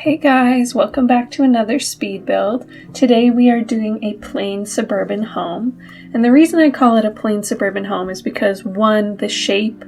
Hey guys, welcome back to another speed build. Today we are doing a plain suburban home. And the reason I call it a plain suburban home is because one, the shape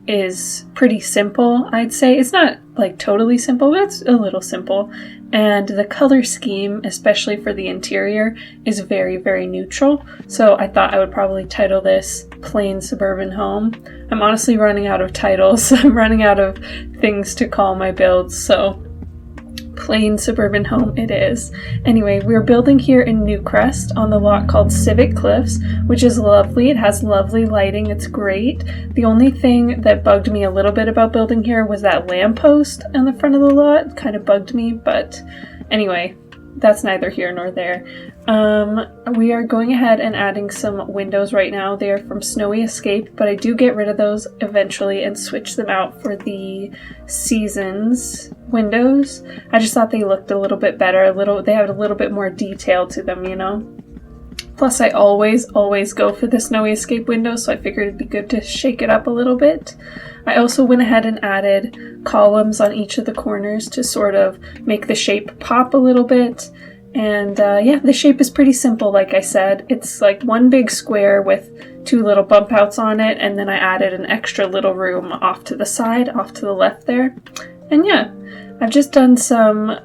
is pretty simple, I'd say. It's not like totally simple, but it's a little simple. And the color scheme, especially for the interior, is very, very neutral. So I thought I would probably title this Plain Suburban Home. I'm honestly running out of titles. I'm running out of things to call my builds, so Plain Suburban Home it is. Anyway, we're building here in Newcrest on the lot called Civic Cliffs, which is lovely. It has lovely lighting. It's great. The only thing that bugged me a little bit about building here was that lamppost on the front of the lot. It kind of bugged me, but anyway, that's neither here nor there. We are going ahead and adding some windows right now. They are from Snowy Escape, but I do get rid of those eventually and switch them out for the Seasons windows. I just thought they looked a little bit better. They have a little bit more detail to them, you know? Plus, I always go for the Snowy Escape windows, so I figured it'd be good to shake it up a little bit. I also went ahead and added columns on each of the corners to sort of make the shape pop a little bit. And yeah, the shape is pretty simple, like I said. It's like one big square with two little bump outs on it, and then I added an extra little room off to the side, off to the left there. And yeah, I've just done some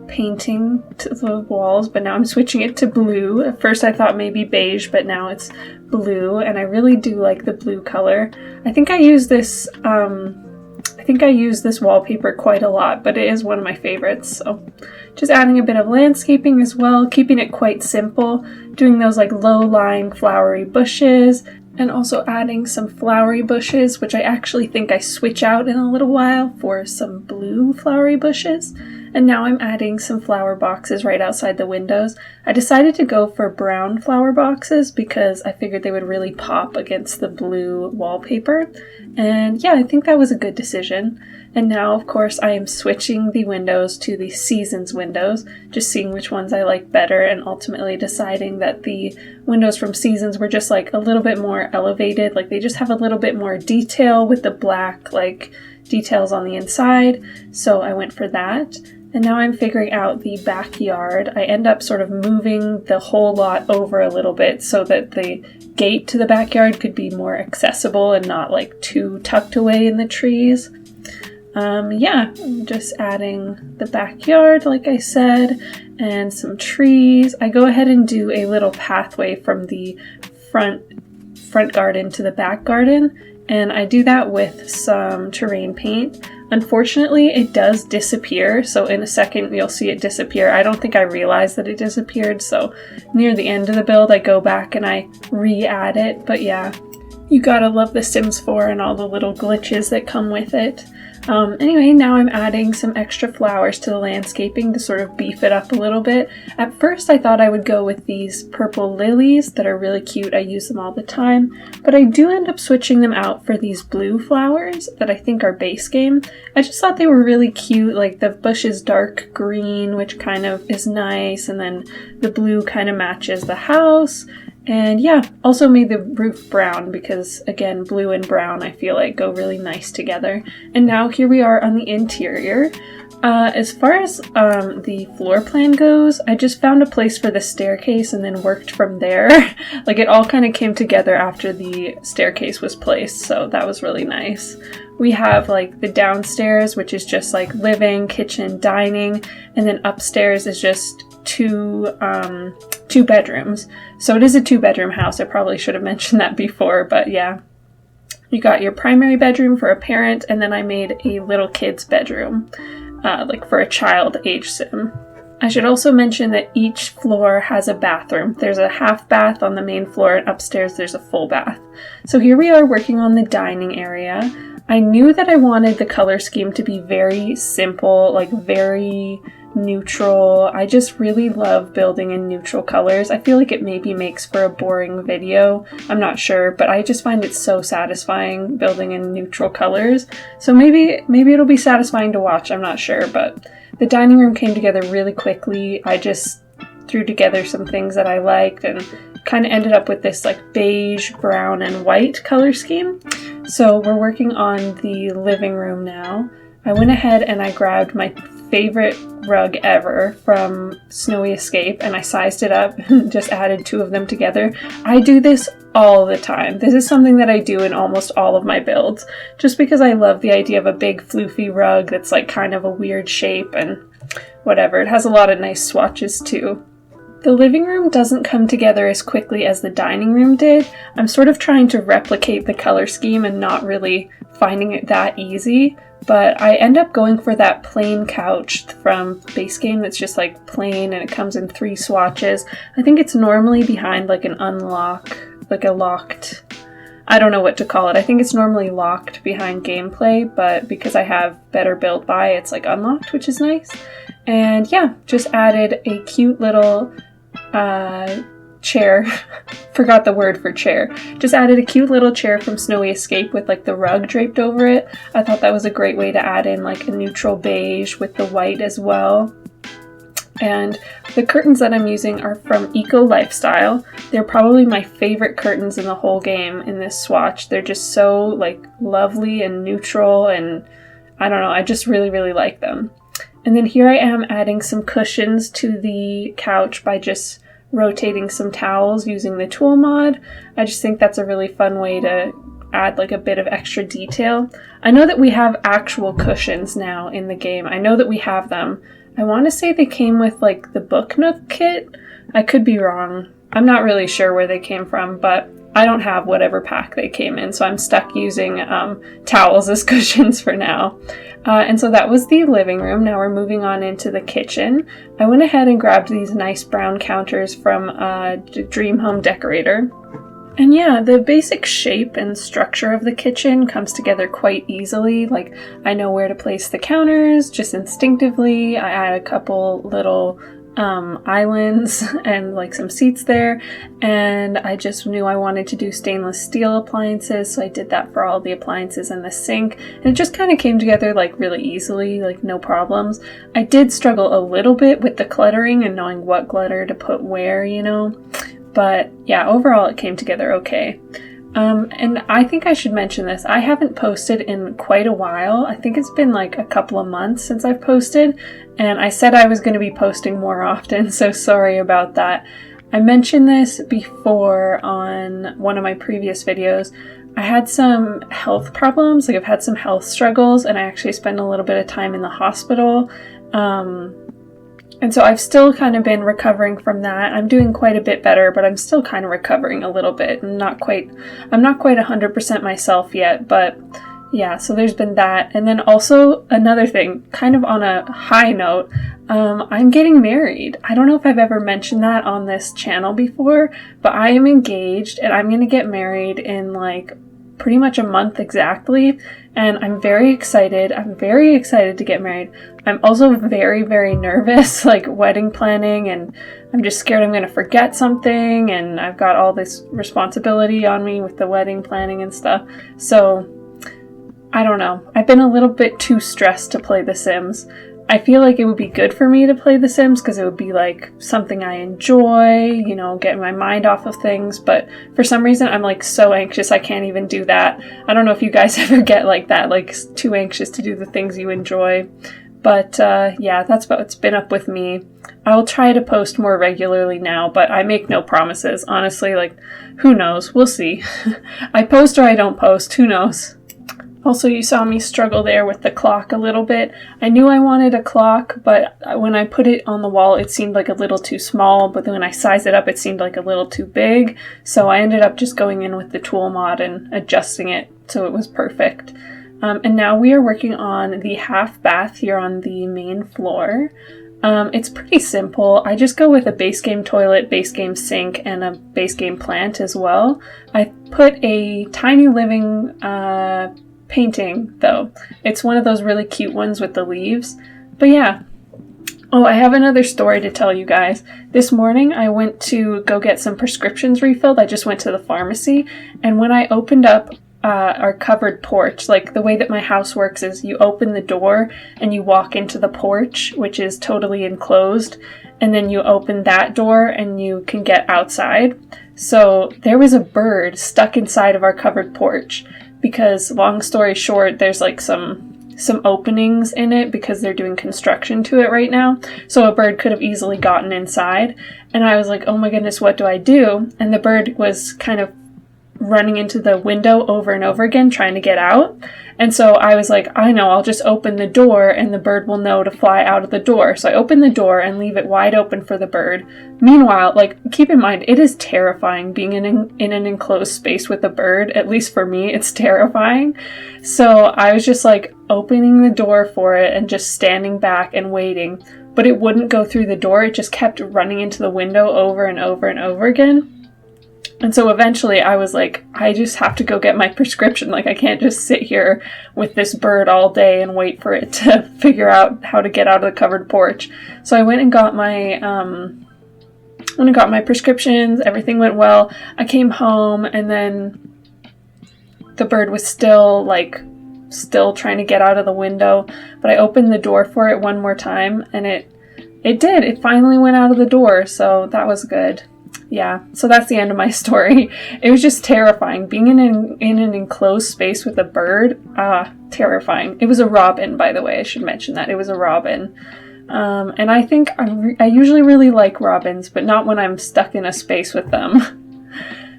painting to the walls, but now I'm switching it to blue. At first I thought maybe beige, but now it's blue, and I really do like the blue color. I think I use this wallpaper quite a lot, but it is one of my favorites. So just adding a bit of landscaping as well, keeping it quite simple, doing those like low-lying flowery bushes, and also adding some flowery bushes, which I actually think I switch out in a little while for some blue flowery bushes. And now I'm adding some flower boxes right outside the windows. I decided to go for brown flower boxes because I figured they would really pop against the blue wallpaper. And yeah, I think that was a good decision. And now, of course, I am switching the windows to the Seasons windows, just seeing which ones I like better, and ultimately deciding that the windows from Seasons were just like a little bit more elevated. Like they just have a little bit more detail with the black like details on the inside. So I went for that. And now I'm figuring out the backyard. I end up sort of moving the whole lot over a little bit so that the gate to the backyard could be more accessible and not like too tucked away in the trees. Yeah, I'm just adding the backyard, like I said, and some trees. I go ahead and do a little pathway from the front garden to the back garden, and I do that with some terrain paint. Unfortunately, it does disappear, so in a second you'll see it disappear. I don't think I realized that it disappeared, so near the end of the build I go back and I re-add it, but yeah, you gotta love the Sims 4 and all the little glitches that come with it. Anyway, now I'm adding some extra flowers to the landscaping to sort of beef it up a little bit. At first I thought I would go with these purple lilies that are really cute. I use them all the time, but I do end up switching them out for these blue flowers that I think are base game. I just thought they were really cute, like the bush is dark green, which kind of is nice, and then the blue kind of matches the house. And yeah, also made the roof brown because, again, blue and brown I feel like go really nice together. And now here we are on the interior. As far as the floor plan goes, I just found a place for the staircase and then worked from there. Like it all kind of came together after the staircase was placed, so that was really nice. We have like the downstairs, which is just like living, kitchen, dining, and then upstairs is just two bedrooms. So it is a 2-bedroom house. I probably should have mentioned that before, but yeah. You got your primary bedroom for a parent, and then I made a little kid's bedroom, like for a child age sim. I should also mention that each floor has a bathroom. There's a half bath on the main floor, and upstairs there's a full bath. So here we are working on the dining area. I knew that I wanted the color scheme to be very simple, like very neutral. I just really love building in neutral colors. I feel like it maybe makes for a boring video. I'm not sure, but I just find it so satisfying building in neutral colors. So maybe it'll be satisfying to watch. I'm not sure, but the dining room came together really quickly. I just threw together some things that I liked and kind of ended up with this like beige, brown, and white color scheme. So we're working on the living room now. I went ahead and I grabbed my favorite rug ever from Snowy Escape, and I sized it up and just added 2 of them together. I do this all the time. This is something that I do in almost all of my builds, just because I love the idea of a big floofy rug that's like kind of a weird shape and whatever. It has a lot of nice swatches too. The living room doesn't come together as quickly as the dining room did. I'm sort of trying to replicate the color scheme and not really finding it that easy, but I end up going for that plain couch from base game that's just like plain and it comes in 3 swatches. I think it's normally behind like an locked, I don't know what to call it. I think it's normally locked behind gameplay, but because I have Better Built By, it's like unlocked, which is nice. And yeah, just added a cute little chair. Forgot the word for chair. Just added a cute little chair from Snowy Escape with like the rug draped over it. I thought that was a great way to add in like a neutral beige with the white as well. And the curtains that I'm using are from Eco Lifestyle. They're probably my favorite curtains in the whole game in this swatch. They're just so like lovely and neutral, and I don't know, I just really, really like them. And then here I am adding some cushions to the couch by just rotating some towels using the tool mod. I just think that's a really fun way to add like a bit of extra detail. I know that we have actual cushions now in the game. I know that we have them. I want to say they came with like the Book Nook kit. I could be wrong. I'm not really sure where they came from, but I don't have whatever pack they came in, so I'm stuck using towels as cushions for now. And so that was the living room. Now we're moving on into the kitchen. I went ahead and grabbed these nice brown counters from Dream Home Decorator. And yeah, the basic shape and structure of the kitchen comes together quite easily. Like, I know where to place the counters just instinctively. I add a couple little islands and like some seats there, and I just knew I wanted to do stainless steel appliances, so I did that for all the appliances and the sink, and it just kind of came together like really easily, like no problems. I did struggle a little bit with the cluttering and knowing what glitter to put where, you know, but yeah, overall it came together okay. And I think I should mention this. I haven't posted in quite a while. I think it's been like a couple of months since I've posted, and I said I was going to be posting more often, so sorry about that. I mentioned this before on one of my previous videos. I had some health problems, like I've had some health struggles, and I actually spent a little bit of time in the hospital. And so I've still kind of been recovering from that. I'm doing quite a bit better, but I'm still kind of recovering a little bit. I'm not quite 100% myself yet, but yeah, so there's been that. And then also another thing, kind of on a high note, I'm getting married. I don't know if I've ever mentioned that on this channel before, but I am engaged and I'm going to get married in like pretty much a month exactly, and I'm very excited. I'm very excited to get married. I'm also very, very nervous, like wedding planning, and I'm just scared I'm going to forget something, and I've got all this responsibility on me with the wedding planning and stuff. So, I don't know. I've been a little bit too stressed to play The Sims. I feel like it would be good for me to play The Sims because it would be like something I enjoy, you know, getting my mind off of things, but for some reason I'm like so anxious I can't even do that. I don't know if you guys ever get like that, like too anxious to do the things you enjoy, but yeah, that's what's been up with me. I'll try to post more regularly now, but I make no promises. Honestly, like, who knows? We'll see. I post or I don't post, who knows? Also, you saw me struggle there with the clock a little bit. I knew I wanted a clock, but when I put it on the wall, it seemed like a little too small, but then when I sized it up, it seemed like a little too big. So I ended up just going in with the tool mod and adjusting it so it was perfect. And now we are working on the half bath here on the main floor. It's pretty simple. I just go with a base game toilet, base game sink, and a base game plant as well. I put a tiny living painting though. It's one of those really cute ones with the leaves. But yeah. Oh, I have another story to tell you guys. This morning I went to go get some prescriptions refilled. I just went to the pharmacy, and when I opened up our covered porch, like the way that my house works is you open the door and you walk into the porch, which is totally enclosed, and then you open that door and you can get outside. So there was a bird stuck inside of our covered porch because, long story short, there's like some some openings in it because they're doing construction to it right now. So a bird could have easily gotten inside. And I was like, oh my goodness, what do I do? And the bird was kind of running into the window over and over again, trying to get out. And so I was like, I know, I'll just open the door and the bird will know to fly out of the door. So I open the door and leave it wide open for the bird. Meanwhile, like, keep in mind, it is terrifying being in an enclosed space with a bird. At least for me, it's terrifying. So I was just like opening the door for it and just standing back and waiting. But it wouldn't go through the door. It just kept running into the window over and over and over again. And so eventually I was like, I just have to go get my prescription. Like, I can't just sit here with this bird all day and wait for it to figure out how to get out of the covered porch. So I went and got my prescriptions. Everything went well. I came home and then the bird was still trying to get out of the window. But I opened the door for it one more time and it did. It finally went out of the door. So that was good. Yeah, so that's the end of my story. It was just terrifying. Being in an enclosed space with a bird, terrifying. It was a robin, by the way. I should mention that. It was a robin. And I think I usually really like robins, but not when I'm stuck in a space with them.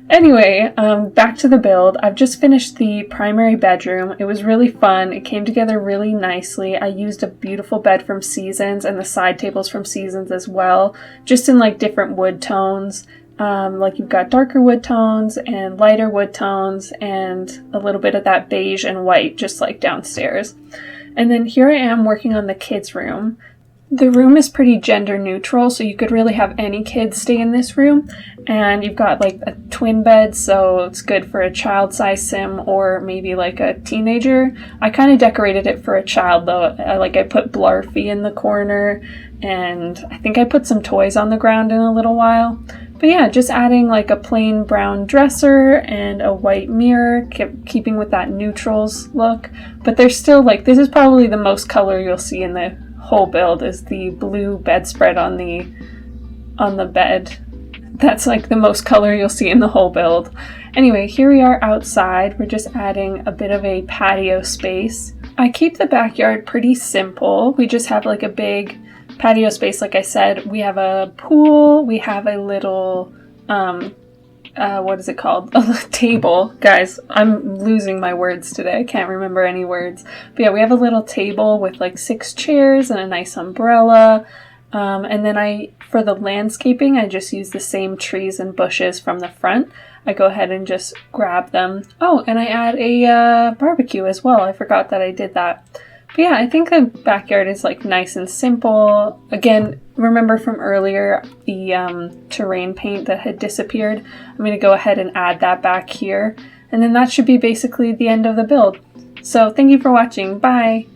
Anyway, back to the build. I've just finished the primary bedroom. It was really fun. It came together really nicely. I used a beautiful bed from Seasons and the side tables from Seasons as well, just in like different wood tones. Like you've got darker wood tones and lighter wood tones and a little bit of that beige and white just like downstairs. And then here I am working on the kids' room. The room is pretty gender neutral, so you could really have any kids stay in this room. And you've got like a twin bed, so it's good for a child-size sim or maybe like a teenager. I kind of decorated it for a child though. I put Blarfy in the corner, and I think I put some toys on the ground in a little while. But yeah, just adding like a plain brown dresser and a white mirror, keeping with that neutrals look. But there's still like, this is probably the most color you'll see in the whole build is the blue bedspread on the bed. That's like the most color you'll see in the whole build. Anyway, here we are outside. We're just adding a bit of a patio space. I keep the backyard pretty simple. We just have like a big patio space. Like I said, we have a pool. We have a little, what is it called? A table. Guys, I'm losing my words today. I can't remember any words. But yeah, we have a little table with like 6 chairs and a nice umbrella. And then for the landscaping, I just use the same trees and bushes from the front. I go ahead and just grab them. Oh, and I add a barbecue as well. I forgot that I did that. But yeah, I think the backyard is like nice and simple. Again, remember from earlier the terrain paint that had disappeared? I'm going to go ahead and add that back here. And then that should be basically the end of the build. So thank you for watching. Bye!